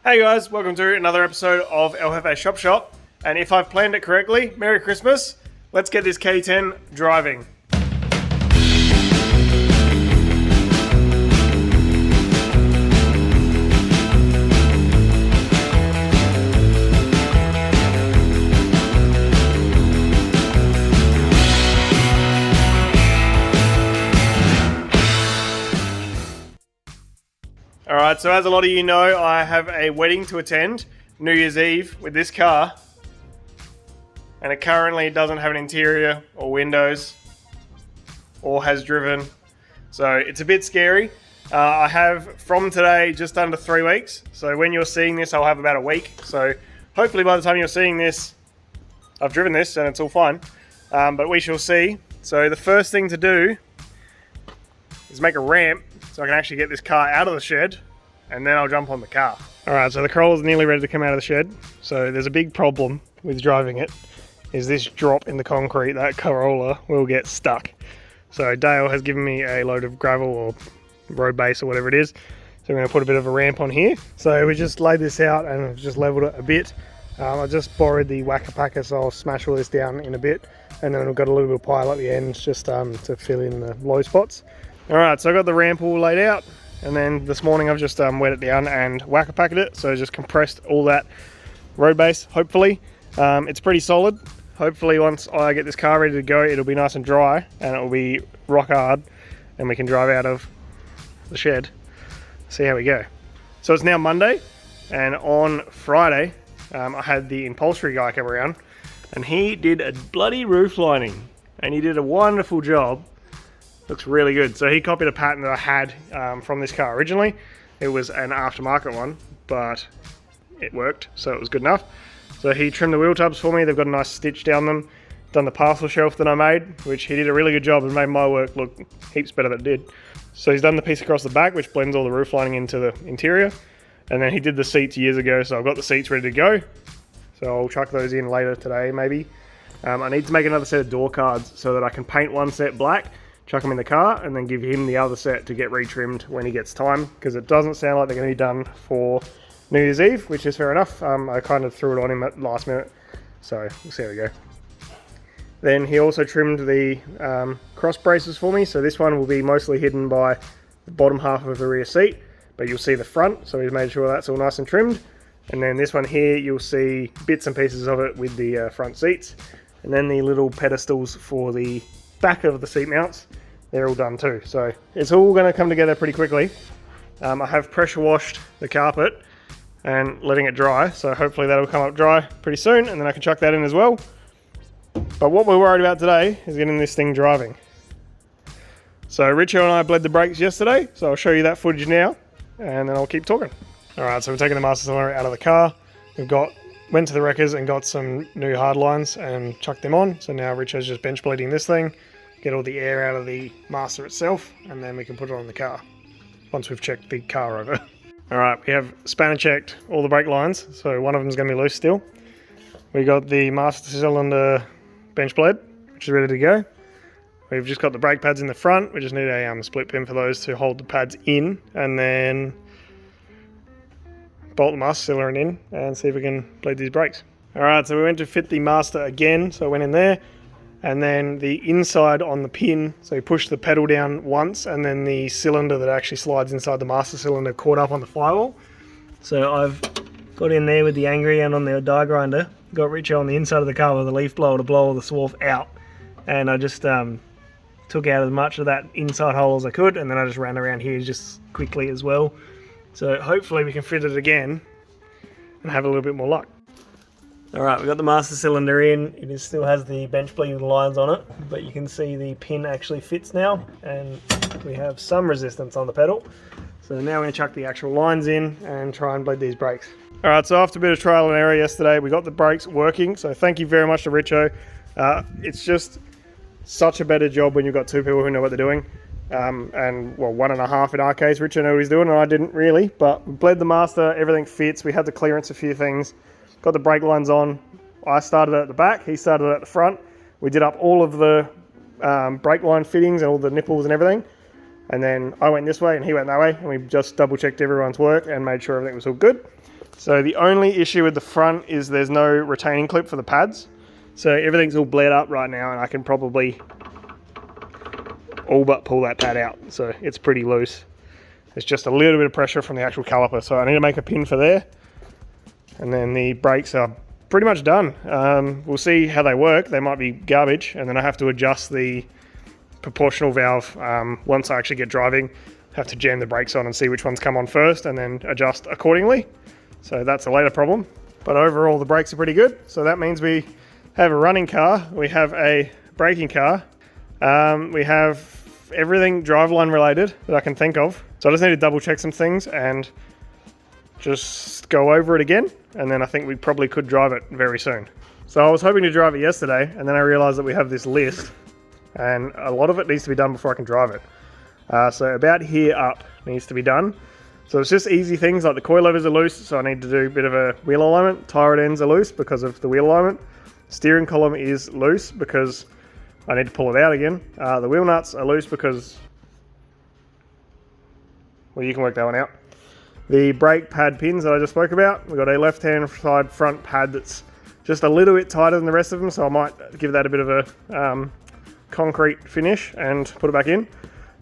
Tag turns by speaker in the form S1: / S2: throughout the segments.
S1: Hey guys, welcome to another episode of El Jefe Shop Shop. And if I've planned it correctly, Merry Christmas. Let's get this Ke10 driving. Alright, so as a lot of you know, I have a wedding to attend, New Year's Eve, with this car. And it currently doesn't have an interior or windows, or has driven. So it's a bit scary. I have, from today, just under 3 weeks. So when you're seeing this, I'll have about a week. So hopefully by the time you're seeing this, I've driven this and it's all fine. But we shall see. So the first thing to do is make a ramp so I can actually get this car out of the shed, and then I'll jump on the car. Alright, so the Corolla's nearly ready to come out of the shed. So there's a big problem with driving it, is this drop in the concrete. That Corolla will get stuck. So Dale has given me a load of gravel or road base or whatever it is. So we're going to put a bit of a ramp on here. So we just laid this out and I've just leveled it a bit. I just borrowed the whacker packer, so I'll smash all this down in a bit. And then we've got a little bit of pile at the ends just to fill in the low spots. Alright, so I got the ramp all laid out, and then this morning I've just wet it down and whacker packed it, so just compressed all that road base, hopefully. It's pretty solid. Hopefully once I get this car ready to go, it'll be nice and dry, and it'll be rock hard, and we can drive out of the shed. See how we go. So it's now Monday, and on Friday, I had the upholstery guy come around, and he did a bloody roof lining, and he did a wonderful job. Looks really good. So he copied a pattern that I had from this car originally. It was an aftermarket one, but it worked, so it was good enough. So he trimmed the wheel tubs for me. They've got a nice stitch down them. Done the parcel shelf that I made, which he did a really good job and made my work look heaps better than it did. So he's done the piece across the back, which blends all the roof lining into the interior. And then he did the seats years ago, so I've got the seats ready to go. So I'll chuck those in later today, maybe. I need to make another set of door cards so that I can paint one set black, chuck them in the car, and then give him the other set to get retrimmed when he gets time, because it doesn't sound like they're going to be done for New Year's Eve, which is fair enough. I kind of threw it on him at the last minute, so we'll see how we go. Then he also trimmed the cross braces for me, so this one will be mostly hidden by the bottom half of the rear seat, but you'll see the front, so he's made sure that's all nice and trimmed. And then this one here, you'll see bits and pieces of it with the front seats, and then the little pedestals for the back of the seat mounts, they're all done too. So it's all going to come together pretty quickly. I have pressure washed the carpet and letting it dry, so hopefully that'll come up dry pretty soon, and then I can chuck that in as well. But what we're worried about today is getting this thing driving. So Richo and I bled the brakes yesterday, so I'll show you that footage now, and then I'll keep talking. Alright, so we're taking the master cylinder out of the car. Went to the wreckers and got some new hard lines and chucked them on. So now Richo's just bench bleeding this thing, get all the air out of the master itself, and then we can put it on the car once we've checked the car over. Alright, we have spanner checked all the brake lines, so one of them's going to be loose still. We got the master cylinder bench blade, which is ready to go. We've just got the brake pads in the front. We just need a split pin for those to hold the pads in, and then bolt the master cylinder in and see if we can bleed these brakes. Alright, so we went to fit the master again, so I went in there, and then the inside on the pin, so you push the pedal down once, and then the cylinder that actually slides inside the master cylinder caught up on the firewall. So I've got in there with the angry and on the die grinder, got Richo on the inside of the car with a leaf blower to blow all the swarf out, and I just took out as much of that inside hole as I could, and then I just ran around here just quickly as well. So hopefully we can fit it again and have a little bit more luck. Alright, we've got the master cylinder in. It still has the bench bleeding lines on it, but you can see the pin actually fits now, and we have some resistance on the pedal. So now we're going to chuck the actual lines in and try and bleed these brakes. Alright, so after a bit of trial and error yesterday, we got the brakes working, so thank you very much to Richo. It's just such a better job when you've got two people who know what they're doing. And well, 1.5 in our case. Richo knew what he's doing and I didn't really, but we bled the master, everything fits. We had to clearance a few things, got the brake lines on. I started at the back, he started at the front. We did up all of the brake line fittings and all the nipples and everything, and then I went this way and he went that way, and we just double checked everyone's work and made sure everything was all good. So the only issue with the front is there's no retaining clip for the pads. So everything's all bled up right now, and I can probably all but pull that pad out. So it's pretty loose. There's just a little bit of pressure from the actual caliper. So I need to make a pin for there. And then the brakes are pretty much done. We'll see how they work. They might be garbage, and then I have to adjust the proportional valve once I actually get driving. Have to jam the brakes on and see which ones come on first, and then adjust accordingly. So that's a later problem. But overall, the brakes are pretty good. So that means we have a running car, we have a braking car, we have everything driveline related that I can think of. So I just need to double check some things and just go over it again, and then I think we probably could drive it very soon. So I was hoping to drive it yesterday, and then I realized that we have this list, and a lot of it needs to be done before I can drive it. So about here up needs to be done. So it's just easy things like the coil levers are loose, so I need to do a bit of a wheel alignment. Tire ends are loose because of the wheel alignment. Steering column is loose because I need to pull it out again. The wheel nuts are loose because, well, you can work that one out. The brake pad pins that I just spoke about, we've got a left-hand side front pad that's just a little bit tighter than the rest of them, so I might give that a bit of a concrete finish and put it back in.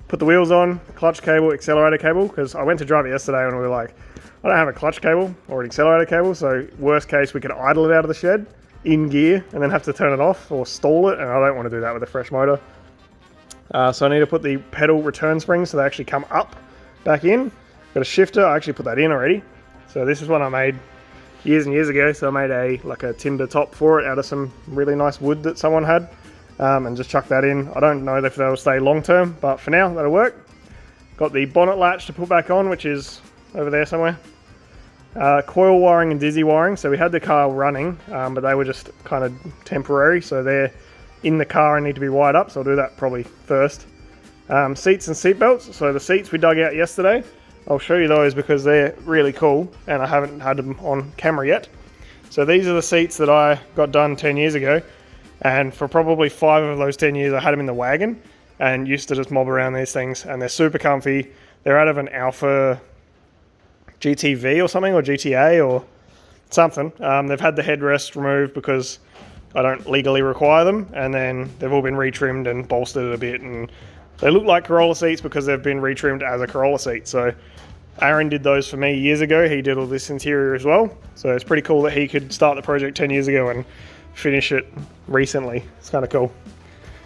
S1: Put the wheels on, clutch cable, accelerator cable, because I went to drive it yesterday and we were like, I don't have a clutch cable or an accelerator cable, so worst case we could idle it out of the shed in gear and then have to turn it off or stall it, and I don't want to do that with a fresh motor. So I need to put the pedal return springs so they actually come up back in. Got a shifter, I actually put that in already. So this is one I made years and years ago. So I made a timber top for it out of some really nice wood that someone had, and just chuck that in. I don't know if they'll stay long term, but for now that'll work. Got the bonnet latch to put back on, which is over there somewhere. Coil wiring and dizzy wiring. So we had the car running, but they were just kind of temporary. So they're in the car and need to be wired up. So I'll do that probably first. Seats and seat belts. So the seats we dug out yesterday. I'll show you those because they're really cool and I haven't had them on camera yet. So these are the seats that I got done 10 years ago, and for probably 5 of those 10 years I had them in the wagon and used to just mob around these things, and they're super comfy. They're out of an Alpha GTV or something, or GTA or something. They've had the headrest removed because I don't legally require them, and then they've all been retrimmed and bolstered a bit, and they look like Corolla seats because they've been retrimmed as a Corolla seat. So Aaron did those for me years ago. He did all this interior as well. So it's pretty cool that he could start the project 10 years ago and finish it recently. It's kind of cool.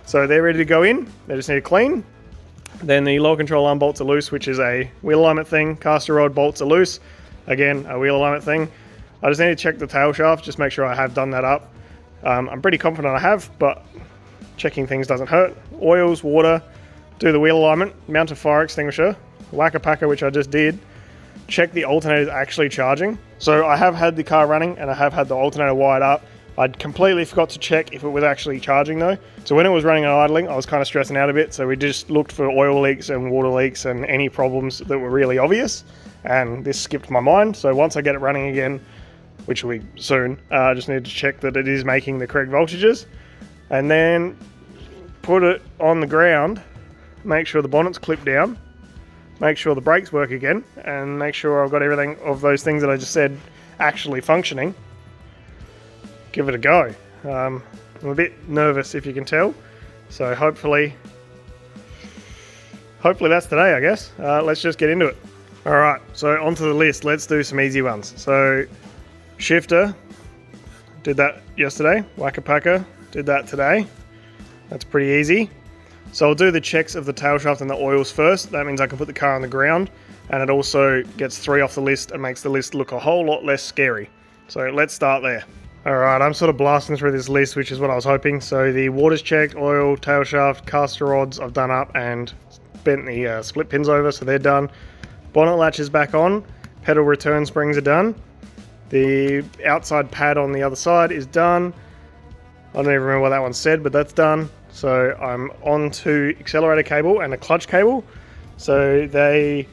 S1: So they're ready to go in. They just need to clean. Then the lower control arm bolts are loose, which is a wheel alignment thing. Caster rod bolts are loose. Again, a wheel alignment thing. I just need to check the tail shaft, just make sure I have done that up. I'm pretty confident I have, but checking things doesn't hurt. Oils, water, do the wheel alignment, mount a fire extinguisher, whack a packer, which I just did. Check the alternator is actually charging. So I have had the car running and I have had the alternator wired up. I completely forgot to check if it was actually charging though. So when it was running and idling, I was kind of stressing out a bit. So we just looked for oil leaks and water leaks and any problems that were really obvious. And this skipped my mind. So once I get it running again, which will be soon, I just need to check that it is making the correct voltages. And then put it on the ground, make sure the bonnet's clipped down, make sure the brakes work again, and make sure I've got everything of those things that I just said actually functioning. Give it a go. I'm a bit nervous, if you can tell. So hopefully that's today, I guess. Let's just get into it. Alright, so onto the list. Let's do some easy ones. So shifter, did that yesterday. Whack-a-packer, did that today. That's pretty easy. So I'll do the checks of the tail shaft and the oils first. That means I can put the car on the ground, and it also gets 3 off the list and makes the list look a whole lot less scary. So let's start there. Alright, I'm sort of blasting through this list, which is what I was hoping. So the water's checked, oil, tail shaft, caster rods I've done up and bent the split pins over, so they're done. Bonnet latch is back on, pedal return springs are done. The outside pad on the other side is done. I don't even remember what that one said, but that's done. So I'm on to accelerator cable and a clutch cable. So they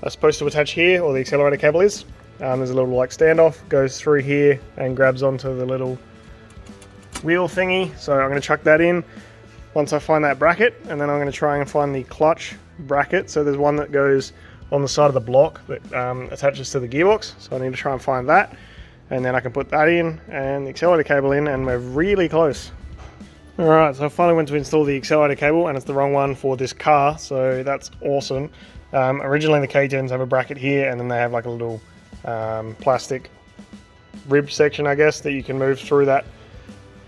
S1: are supposed to attach here, or the accelerator cable is. There's a little like standoff, goes through here and grabs onto the little wheel thingy. So I'm going to chuck that in once I find that bracket, and then I'm going to try and find the clutch bracket. So there's one that goes on the side of the block that attaches to the gearbox. So I need to try and find that, and then I can put that in and the accelerator cable in, and we're really close. Alright, so I finally went to install the accelerator cable, and it's the wrong one for this car, so that's awesome. Originally the Ke10s have a bracket here, and then they have like a little plastic rib section, I guess, that you can move through that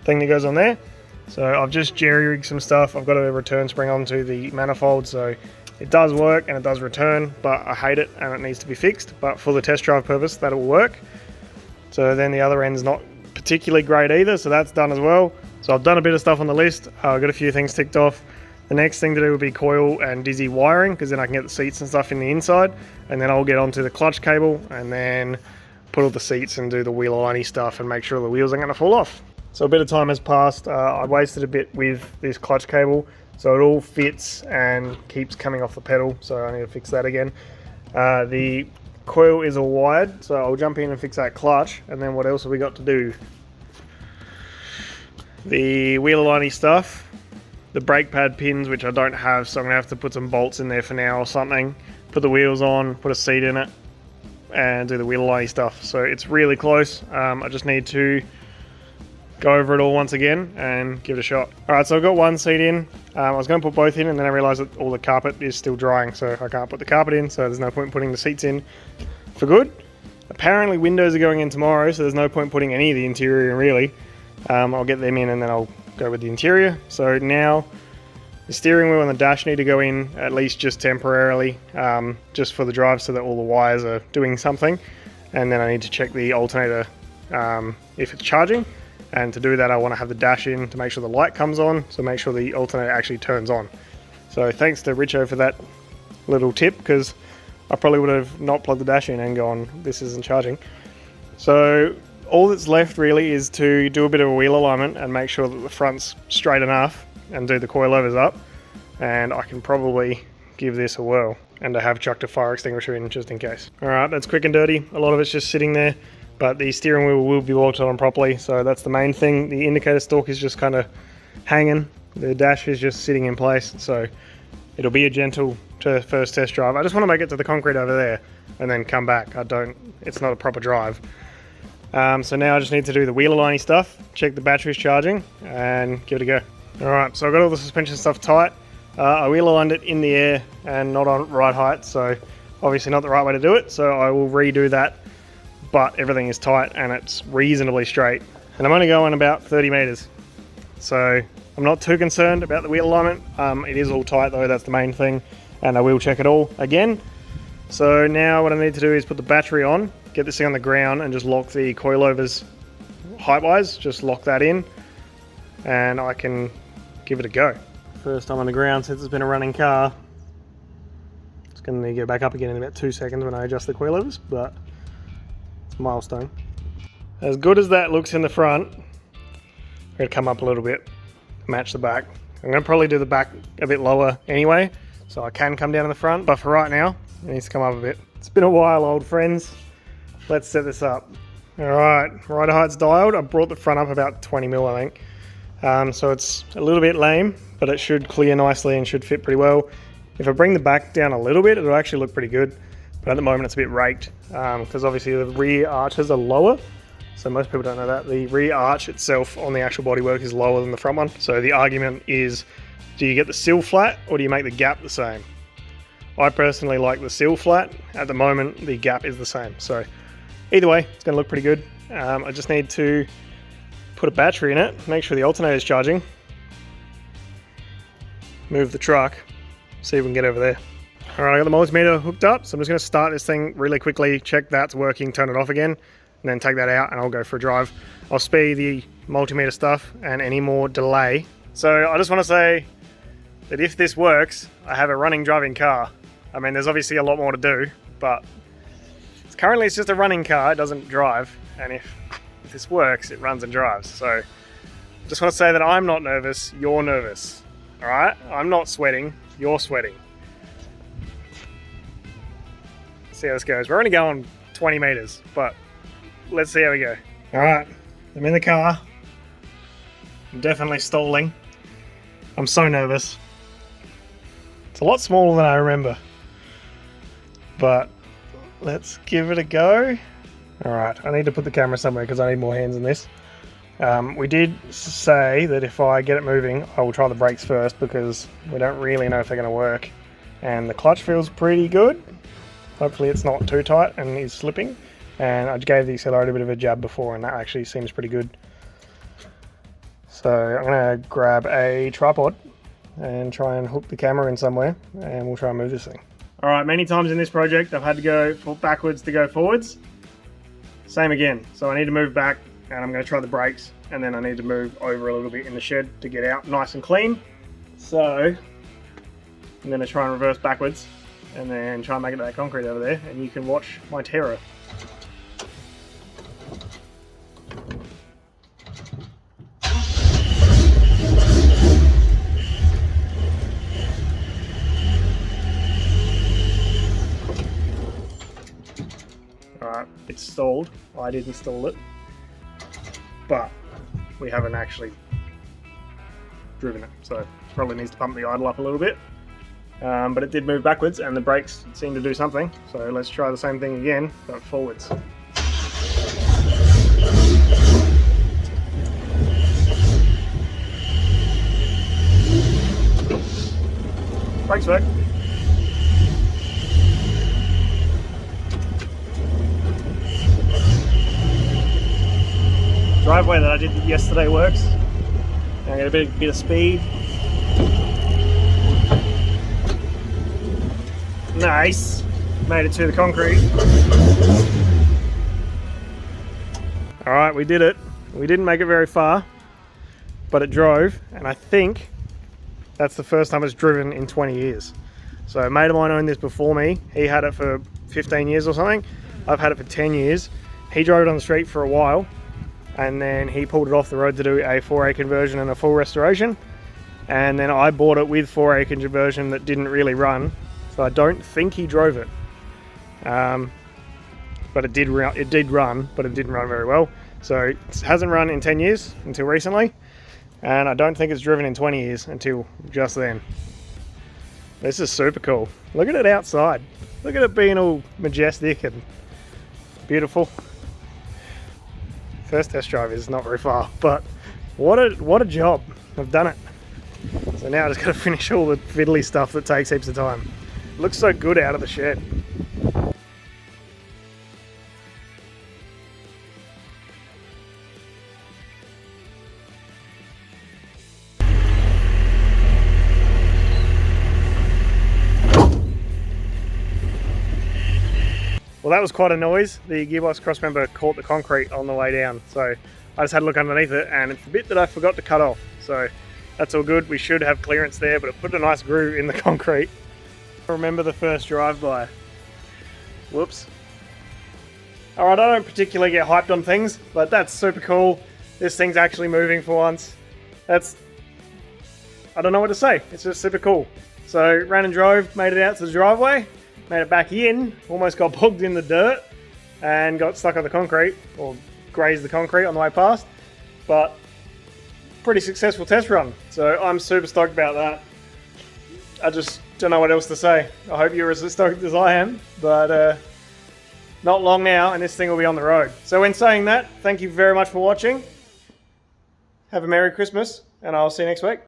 S1: thing that goes on there. So I've just jerry-rigged some stuff. I've got a return spring onto the manifold, so it does work and it does return, but I hate it and it needs to be fixed. But for the test drive purpose, that will work. So then the other end's not particularly great either, so that's done as well. So I've done a bit of stuff on the list. I've got a few things ticked off. The next thing to do would be coil and dizzy wiring, because then I can get the seats and stuff in the inside, and then I'll get onto the clutch cable and then put all the seats and do the wheel aligny stuff and make sure the wheels aren't going to fall off. So a bit of time has passed. I wasted a bit with this clutch cable, so it all fits and keeps coming off the pedal, so I need to fix that again. The coil is all wired, so I'll jump in and fix that clutch. And then what else have we got to do? The wheel aligny stuff, the brake pad pins, which I don't have, so I'm going to have to put some bolts in there for now or something. Put the wheels on, put a seat in it, and do the wheel aligny stuff. So it's really close. I just need to go over it all once again and give it a shot. Alright, so I've got one seat in. I was going to put both in, and then I realised that all the carpet is still drying, so I can't put the carpet in, so there's no point putting the seats in for good. Apparently windows are going in tomorrow, so there's no point putting any of the interior in really. I'll get them in and then I'll go with the interior. So now the steering wheel and the dash need to go in, at least just temporarily, just for the drive, so that all the wires are doing something. And then I need to check the alternator if it's charging. And to do that, I want to have the dash in to make sure the light comes on, so make sure the alternator actually turns on. So thanks to Richo for that little tip, because I probably would have not plugged the dash in and gone, this isn't charging. So all that's left really is to do a bit of a wheel alignment and make sure that the front's straight enough and do the coilovers up. And I can probably give this a whirl, and to have chucked a fire extinguisher in just in case. Alright, that's quick and dirty. A lot of it's just sitting there. But the steering wheel will be bolted on properly, so that's the main thing. The indicator stalk is just kind of hanging. The dash is just sitting in place, so it'll be a gentle first test drive. I just want to make it to the concrete over there and then come back. It's not a proper drive. So now I just need to do the wheel aligny stuff, check the battery's charging, and give it a go. Alright, so I've got all the suspension stuff tight. I wheel aligned it in the air and not on right height, so obviously not the right way to do it, so I will redo that. But everything is tight and it's reasonably straight, and I'm only going about 30 meters, so I'm not too concerned about the wheel alignment. It is all tight though, that's the main thing, and I will check it all again. So now what I need to do is put the battery on, get this thing on the ground, and just lock the coilovers height wise, just lock that in, and I can give it a go. First time on the ground since it's been a running car. It's going to go back up again in about 2 seconds when I adjust the coilovers, but milestone. As good as that looks in the front, I'm going to come up a little bit, match the back. I'm going to probably do the back a bit lower anyway, so I can come down in the front, but for right now, it needs to come up a bit. It's been a while, old friends. Let's set this up. Alright, rider height's dialed. I brought the front up about 20 mil, I think. So it's a little bit lame, but it should clear nicely and should fit pretty well. If I bring the back down a little bit, it'll actually look pretty good. But at the moment it's a bit raked, because obviously the rear arches are lower. So most people don't know that. The rear arch itself on the actual bodywork is lower than the front one. So the argument is, do you get the sill flat or do you make the gap the same? I personally like the sill flat. At the moment the gap is the same. So either way, it's going to look pretty good. I just need to put a battery in it, make sure the alternator is charging, move the truck, see if we can get over there. Alright, I got the multimeter hooked up, so I'm just going to start this thing really quickly, check that's working, turn it off again, and then take that out and I'll go for a drive. I'll spare the multimeter stuff and any more delay. So I just want to say that if this works, I have a running driving car. I mean, there's obviously a lot more to do, but currently it's just a running car, it doesn't drive, and if this works, it runs and drives. So I just want to say that I'm not nervous, you're nervous. Alright? I'm not sweating, you're sweating. See how this goes. We're only going 20 meters, but let's see how we go. Alright, I'm in the car. I'm definitely stalling. I'm so nervous. It's a lot smaller than I remember. but let's give it a go. Alright, I need to put the camera somewhere because I need more hands in this. We did say that if I get it moving, I will try the brakes first because we don't really know if they're going to work. And the clutch feels pretty good. Hopefully it's not too tight and is slipping. And I gave the accelerator a bit of a jab before and that actually seems pretty good. So I'm going to grab a tripod and try and hook the camera in somewhere and we'll try and move this thing. Alright, many times in this project I've had to go backwards to go forwards. Same again. So I need to move back and I'm going to try the brakes and then I need to move over a little bit in the shed to get out nice and clean. So I'm going to try and reverse backwards and then try and make it to that concrete over there and you can watch my terror. Alright, it's stalled. I did install it. But we haven't actually driven it, so it probably needs to pump the idle up a little bit. But it did move backwards and the brakes seem to do something, so let's try the same thing again, but forwards. Brakes work. Driveway that I did yesterday works. I get a bit of speed. Nice. Made it to the concrete. Alright, we did it. We didn't make it very far, but it drove, and I think that's the first time it's driven in 20 years. So a mate of mine owned this before me. He had it for 15 years or something. I've had it for 10 years. He drove it on the street for a while, and then he pulled it off the road to do a 4A conversion and a full restoration. And then I bought it with 4A conversion that didn't really run, so I don't think he drove it. But it did run, but it didn't run very well. So it hasn't run in 10 years until recently, and I don't think it's driven in 20 years until just then. This is super cool. Look at it outside. Look at it being all majestic and beautiful. First test drive is not very far, but what a job. I've done it. So now I just got to finish all the fiddly stuff that takes heaps of time. It looks so good out of the shed. Well, that was quite a noise. The gearbox crossmember caught the concrete on the way down, so I just had a look underneath it and it's the bit that I forgot to cut off. So that's all good. We should have clearance there, but it put a nice groove in the concrete. Remember the first drive-by. Whoops. Alright, I don't particularly get hyped on things, but that's super cool. This thing's actually moving for once. I don't know what to say. It's just super cool. So ran and drove, made it out to the driveway. Made it back in, almost got bogged in the dirt and got stuck on the concrete, or grazed the concrete on the way past, but pretty successful test run. So I'm super stoked about that. I just don't know what else to say. I hope you're as stoked as I am, but not long now and this thing will be on the road. So in saying that, thank you very much for watching. Have a Merry Christmas and I'll see you next week.